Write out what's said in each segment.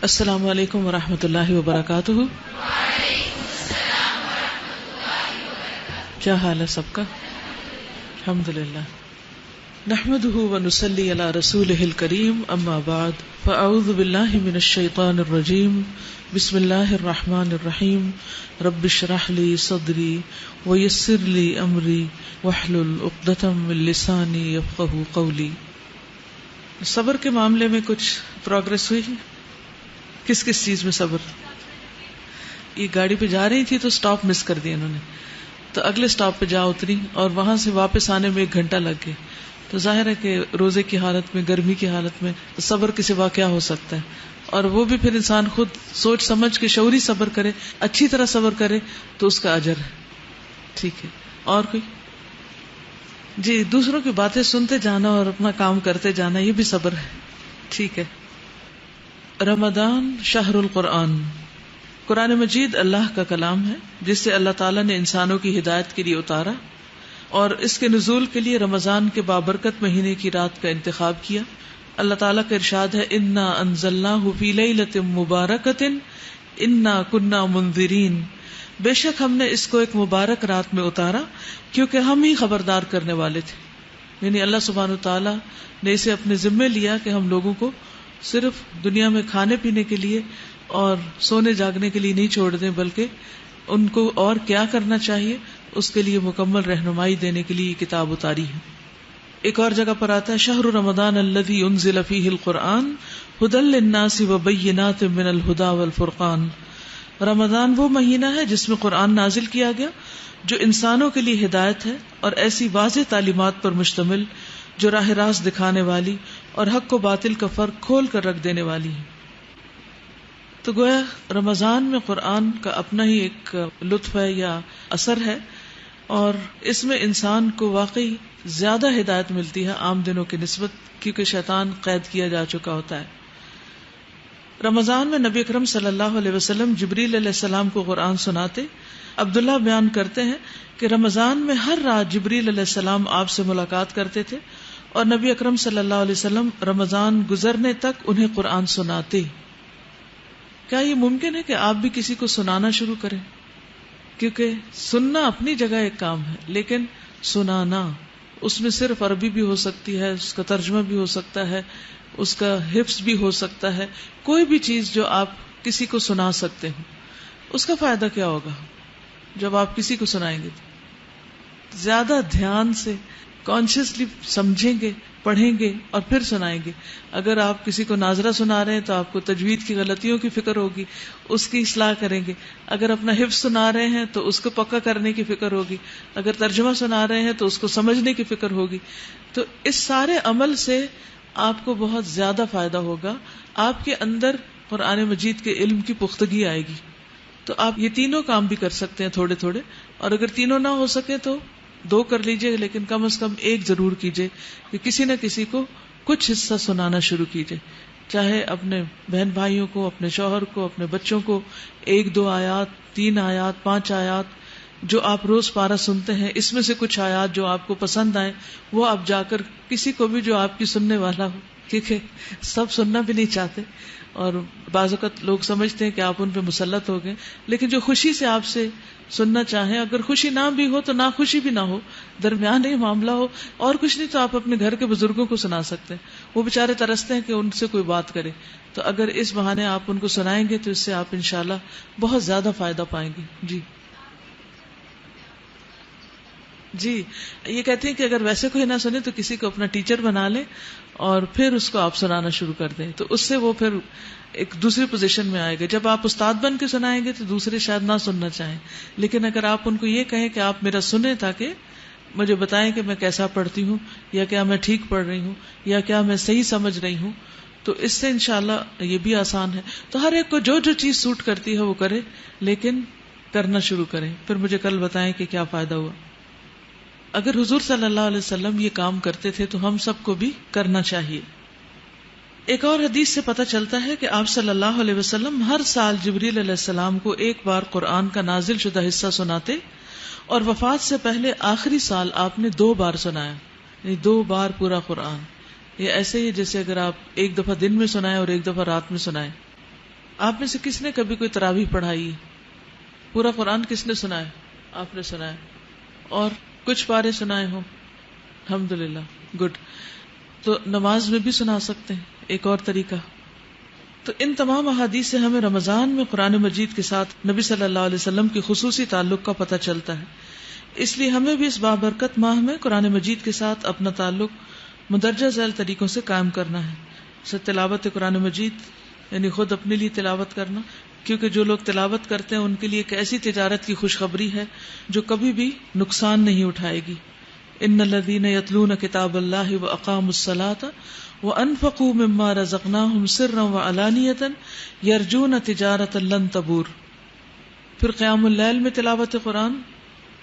السلام علیکم ورحمۃ اللہ وبرکاتہ. کیا حال ہے سب کا؟ الحمدللہ. نحمده ونصلی علی رسولہ الکریم. اما بعد فاعوذ باللہ من الشیطان الرجیم. بسم اللہ الرحمن الرحیم. رب اشرح لی صدری ویسر لی امری واحلل عقدۃ من لسانی یفقہوا قولی. صبر کے معاملے میں کچھ پروگرس ہوئی؟ کس چیز میں صبر؟ یہ گاڑی پہ جا رہی تھی تو سٹاپ مس کر دیا انہوں نے، تو اگلے سٹاپ پہ جا اتری اور وہاں سے واپس آنے میں 1 گھنٹہ لگ گیا. تو ظاہر ہے کہ روزے کی حالت میں، گرمی کی حالت میں صبر کے سوا کیا ہو سکتا ہے. اور وہ بھی پھر انسان خود سوچ سمجھ کے شعوری صبر کرے، اچھی طرح صبر کرے تو اس کا اجر ہے. ٹھیک ہے. اور کوئی؟ جی، دوسروں کی باتیں سنتے جانا اور اپنا کام کرتے جانا، یہ بھی صبر ہے. ٹھیک ہے. رمضان شہر القرآن. قرآن مجید اللہ کا کلام ہے جس سے اللہ تعالیٰ نے انسانوں کی ہدایت کے لیے اتارا، اور اس کے نزول کے لیے رمضان کے بابرکت مہینے کی رات کا انتخاب کیا. اللہ تعالیٰ کا ارشاد ہے، انا انزلناہ فی لیلۃ مبارکۃ انا کنا منذرین. بے شک ہم نے اس کو ایک مبارک رات میں اتارا کیونکہ ہم ہی خبردار کرنے والے تھے. یعنی اللہ سبحانہ وتعالیٰ نے اسے اپنے ذمے لیا کہ ہم لوگوں کو صرف دنیا میں کھانے پینے کے لیے اور سونے جاگنے کے لیے نہیں چھوڑ دیں، بلکہ ان کو اور کیا کرنا چاہیے اس کے لیے مکمل رہنمائی دینے کے لیے یہ کتاب اتاری ہے. ایک اور جگہ پر آتا ہے، شہر رمضان الذی انزل فیہ القرآن ھدی للناس وبینات من الھدی والفرقان. رمضان وہ مہینہ ہے جس میں قرآن نازل کیا گیا جو انسانوں کے لیے ہدایت ہے اور ایسی واضح تعلیمات پر مشتمل جو راہ راست دکھانے والی اور حق و باطل کا فرق کھول کر رکھ دینے والی ہے. تو گویا رمضان میں قرآن کا اپنا ہی ایک لطف ہے یا اثر ہے، اور اس میں انسان کو واقعی زیادہ ہدایت ملتی ہے عام دنوں کی نسبت، کیونکہ شیطان قید کیا جا چکا ہوتا ہے. رمضان میں نبی اکرم صلی اللہ علیہ وسلم جبریل علیہ السلام کو قرآن سناتے. عبداللہ بیان کرتے ہیں کہ رمضان میں ہر رات جبریل علیہ السلام آپ سے ملاقات کرتے تھے اور نبی اکرم صلی اللہ علیہ وسلم رمضان گزرنے تک انہیں قرآن سناتے. کیا یہ ممکن ہے کہ آپ بھی کسی کو سنانا شروع کریں؟ کیونکہ سننا اپنی جگہ ایک کام ہے، لیکن سنانا، اس میں صرف عربی بھی ہو سکتی ہے، اس کا ترجمہ بھی ہو سکتا ہے، اس کا حفظ بھی ہو سکتا ہے. کوئی بھی چیز جو آپ کسی کو سنا سکتے ہو، اس کا فائدہ کیا ہوگا جب آپ کسی کو سنائیں گے؟ زیادہ دھیان سے کانشیسلی سمجھیں گے، پڑھیں گے اور پھر سنائیں گے. اگر آپ کسی کو ناظرہ سنا رہے ہیں تو آپ کو تجوید کی غلطیوں کی فکر ہوگی، اس کی اصلاح کریں گے. اگر اپنا حفظ سنا رہے ہیں تو اس کو پکا کرنے کی فکر ہوگی. اگر ترجمہ سنا رہے ہیں تو اس کو سمجھنے کی فکر ہوگی. تو اس سارے عمل سے آپ کو بہت زیادہ فائدہ ہوگا. آپ کے اندر قرآن مجید کے علم کی پختگی آئے گی. تو آپ یہ تینوں کام بھی کر سکتے ہیں تھوڑے تھوڑے، اور اگر تینوں نہ ہو سکے تو 2 کر لیجئے، لیکن کم از کم 1 ضرور کیجئے کہ کسی نہ کسی کو کچھ حصہ سنانا شروع کیجئے. چاہے اپنے بہن بھائیوں کو، اپنے شوہر کو، اپنے بچوں کو 1-2 آیات، 3 آیات، 5 آیات جو آپ روز پارہ سنتے ہیں، اس میں سے کچھ آیات جو آپ کو پسند آئیں وہ آپ جا کر کسی کو بھی جو آپ کی سننے والا ہو، کیونکہ سب سننا بھی نہیں چاہتے اور بعض اوقات لوگ سمجھتے ہیں کہ آپ ان پہ مسلط ہو گئے، لیکن جو خوشی سے آپ سے سننا چاہیں، اگر خوشی نہ بھی ہو تو نہ خوشی بھی نہ ہو، درمیان ہی معاملہ ہو، اور کچھ نہیں تو آپ اپنے گھر کے بزرگوں کو سنا سکتے ہیں. وہ بےچارے ترستے ہیں کہ ان سے کوئی بات کرے، تو اگر اس بہانے آپ ان کو سنائیں گے تو اس سے آپ انشاءاللہ بہت زیادہ فائدہ پائیں گے. جی یہ کہتے ہیں کہ اگر ویسے کوئی نہ سنے تو کسی کو اپنا ٹیچر بنا لیں اور پھر اس کو آپ سنانا شروع کر دیں، تو اس سے وہ پھر ایک دوسری پوزیشن میں آئے گا. جب آپ استاد بن کے سنائیں گے تو دوسرے شاید نہ سننا چاہیں، لیکن اگر آپ ان کو یہ کہیں کہ آپ میرا سنیں تاکہ مجھے بتائیں کہ میں کیسا پڑھتی ہوں، یا کیا میں ٹھیک پڑھ رہی ہوں، یا کیا میں صحیح سمجھ رہی ہوں، تو اس سے انشاءاللہ یہ بھی آسان ہے. تو ہر ایک کو جو جو چیز سوٹ کرتی ہے وہ کرے، لیکن کرنا شروع کریں، پھر مجھے کل بتائیں کہ کیا فائدہ ہوا. اگر حضور صلی اللہ علیہ وسلم یہ کام کرتے تھے تو ہم سب کو بھی کرنا چاہیے. ایک اور حدیث سے پتہ چلتا ہے کہ آپ صلی اللہ علیہ وسلم ہر سال جبریل علیہ السلام کو 1 بار قرآن کا نازل شدہ حصہ سناتے، اور وفات سے پہلے آخری سال آپ نے 2 بار سنایا، یعنی 2 بار پورا قرآن. یہ ایسے ہی جیسے اگر آپ 1 دفعہ دن میں سنائیں اور 1 دفعہ رات میں سنائیں. آپ میں سے کس نے کبھی کوئی تراویح پڑھائی ہے؟ پورا قرآن کس نے سنا ہے؟ آپ نے سنا ہے. اور کچھ پارے سنائے ہوں؟ الحمدللہ، گڈ. تو نماز میں بھی سنا سکتے ہیں، ایک اور طریقہ. تو ان تمام احادیث سے ہمیں رمضان میں قرآن مجید کے ساتھ نبی صلی اللہ علیہ وسلم کی خصوصی تعلق کا پتہ چلتا ہے. اس لیے ہمیں بھی اس بابرکت ماہ میں قرآن مجید کے ساتھ اپنا تعلق مندرجہ ذیل طریقوں سے قائم کرنا ہے. جیسے تلاوت قرآن مجید، یعنی خود اپنے لیے تلاوت کرنا، کیونکہ جو لوگ تلاوت کرتے ہیں ان کے لیے ایک ایسی تجارت کی خوشخبری ہے جو کبھی بھی نقصان نہیں اٹھائے گی. ان الذین یتلون کتاب اللہ واقاموا الصلاة وانفقوا مما رزقناہم سرا وعلانیۃ یرجون تجارۃ لن تبور. پھر قیام اللیل میں تلاوت قرآن،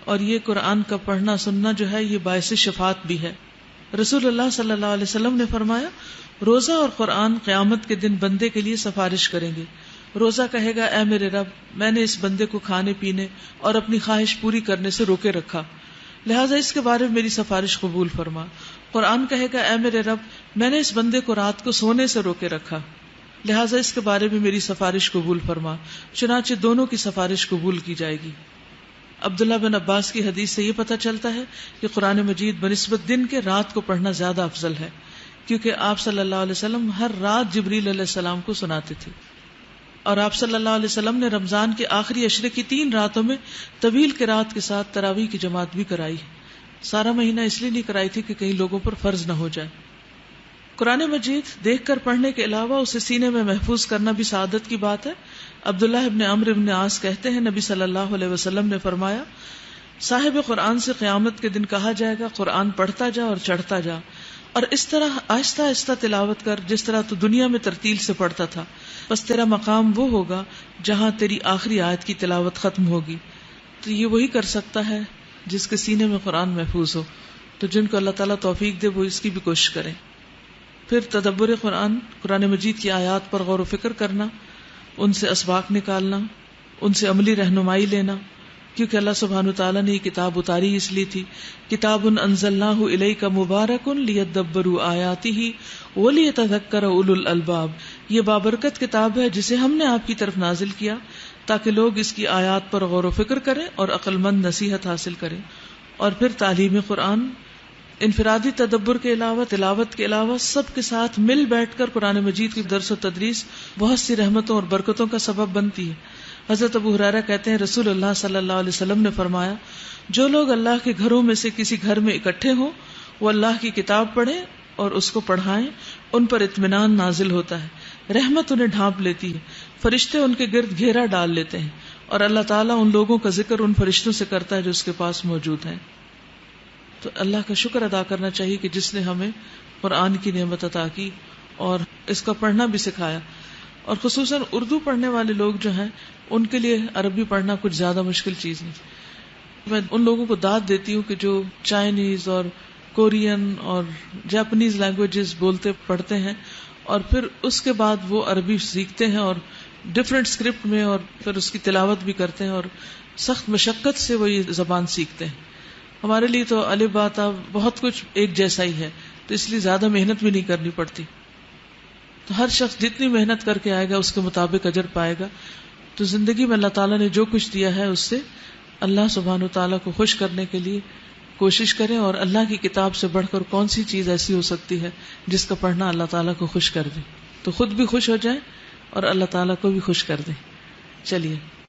اور یہ قرآن کا پڑھنا سننا جو ہے یہ باعث شفاعت بھی ہے. رسول اللہ صلی اللہ علیہ وسلم نے فرمایا روزہ اور قرآن قیامت کے دن بندے کے لیے سفارش کریں گے. روزہ کہے گا اے میرے رب، میں نے اس بندے کو کھانے پینے اور اپنی خواہش پوری کرنے سے روکے رکھا، لہٰذا اس کے بارے میں میری سفارش قبول فرما. قرآن کہے گا اے میرے رب، میں نے اس بندے کو رات کو سونے سے روکے رکھا، لہٰذا اس کے بارے میں میری سفارش قبول فرما. چنانچہ دونوں کی سفارش قبول کی جائے گی. عبداللہ بن عباس کی حدیث سے یہ پتہ چلتا ہے کہ قرآن مجید بنسبت دن کے رات کو پڑھنا زیادہ افضل ہے، کیونکہ آپ صلی اللہ علیہ وسلم ہر رات جبریل علیہ السلام کو سناتے تھے. اور آپ صلی اللہ علیہ وسلم نے رمضان کے آخری عشرے کی 3 راتوں میں طویل قرات کے ساتھ تراویح کی جماعت بھی کرائی. سارا مہینہ اس لیے نہیں کرائی تھی کہ کئی لوگوں پر فرض نہ ہو جائے. قرآن مجید دیکھ کر پڑھنے کے علاوہ اسے سینے میں محفوظ کرنا بھی سعادت کی بات ہے. عبداللہ ابن عمرو ابن عاص کہتے ہیں نبی صلی اللہ علیہ وسلم نے فرمایا صاحب قرآن سے قیامت کے دن کہا جائے گا قرآن پڑھتا جا اور چڑھتا جا، اور اس طرح آہستہ آہستہ تلاوت کر جس طرح تو دنیا میں ترتیل سے پڑھتا تھا، بس تیرا مقام وہ ہوگا جہاں تیری آخری آیت کی تلاوت ختم ہوگی. تو یہ وہی کر سکتا ہے جس کے سینے میں قرآن محفوظ ہو. تو جن کو اللہ تعالیٰ توفیق دے وہ اس کی بھی کوشش کریں. پھر تدبر قرآن، قرآن مجید کی آیات پر غور و فکر کرنا، ان سے اسباق نکالنا، ان سے عملی رہنمائی لینا، کیونکہ اللہ سبحانہ وتعالیٰ نے یہ کتاب اتاری اس لیے تھی. کتاب انزلناہ الیک مبارک لیدبروا آیاتہ ولیتذکر اولو الالباب. یہ بابرکت کتاب ہے جسے ہم نے آپ کی طرف نازل کیا تاکہ لوگ اس کی آیات پر غور و فکر کریں اور عقل مند نصیحت حاصل کریں. اور پھر تعلیم قرآن، انفرادی تدبر کے علاوہ، تلاوت کے علاوہ سب کے ساتھ مل بیٹھ کر قرآن مجید کی درس و تدریس بہت سی رحمتوں اور برکتوں کا سبب بنتی ہے. حضرت ابو ہریرہ کہتے ہیں رسول اللہ صلی اللہ علیہ وسلم نے فرمایا جو لوگ اللہ کے گھروں میں سے کسی گھر میں اکٹھے ہوں وہ اللہ کی کتاب پڑھیں اور اس کو پڑھائیں، ان پر اطمینان نازل ہوتا ہے، رحمت انہیں ڈھانپ لیتی ہے، فرشتے ان کے گرد گھیرا ڈال لیتے ہیں، اور اللہ تعالیٰ ان لوگوں کا ذکر ان فرشتوں سے کرتا ہے جو اس کے پاس موجود ہیں. تو اللہ کا شکر ادا کرنا چاہیے کہ جس نے ہمیں قرآن کی نعمت عطا کی اور اس کا پڑھنا بھی سکھایا. اور خصوصاً اردو پڑھنے والے لوگ جو ہیں ان کے لیے عربی پڑھنا کچھ زیادہ مشکل چیز نہیں. میں ان لوگوں کو داد دیتی ہوں کہ جو چائنیز اور کورین اور جاپنیز لینگویجز بولتے پڑھتے ہیں اور پھر اس کے بعد وہ عربی سیکھتے ہیں اور ڈفرینٹ اسکرپٹ میں اور پھر اس کی تلاوت بھی کرتے ہیں اور سخت مشقت سے وہ یہ زبان سیکھتے ہیں. ہمارے لیے تو الف با تا بہت کچھ ایک جیسا ہی ہے، تو اس لیے زیادہ محنت بھی نہیں کرنی پڑتی. تو ہر شخص جتنی محنت کر کے آئے گا اس کے مطابق اجر پائے گا. تو زندگی میں اللہ تعالیٰ نے جو کچھ دیا ہے اس سے اللہ سبحانہ وتعالیٰ کو خوش کرنے کے لیے کوشش کریں. اور اللہ کی کتاب سے بڑھ کر کون سی چیز ایسی ہو سکتی ہے جس کا پڑھنا اللہ تعالیٰ کو خوش کر دے. تو خود بھی خوش ہو جائیں اور اللہ تعالیٰ کو بھی خوش کر دیں. چلیے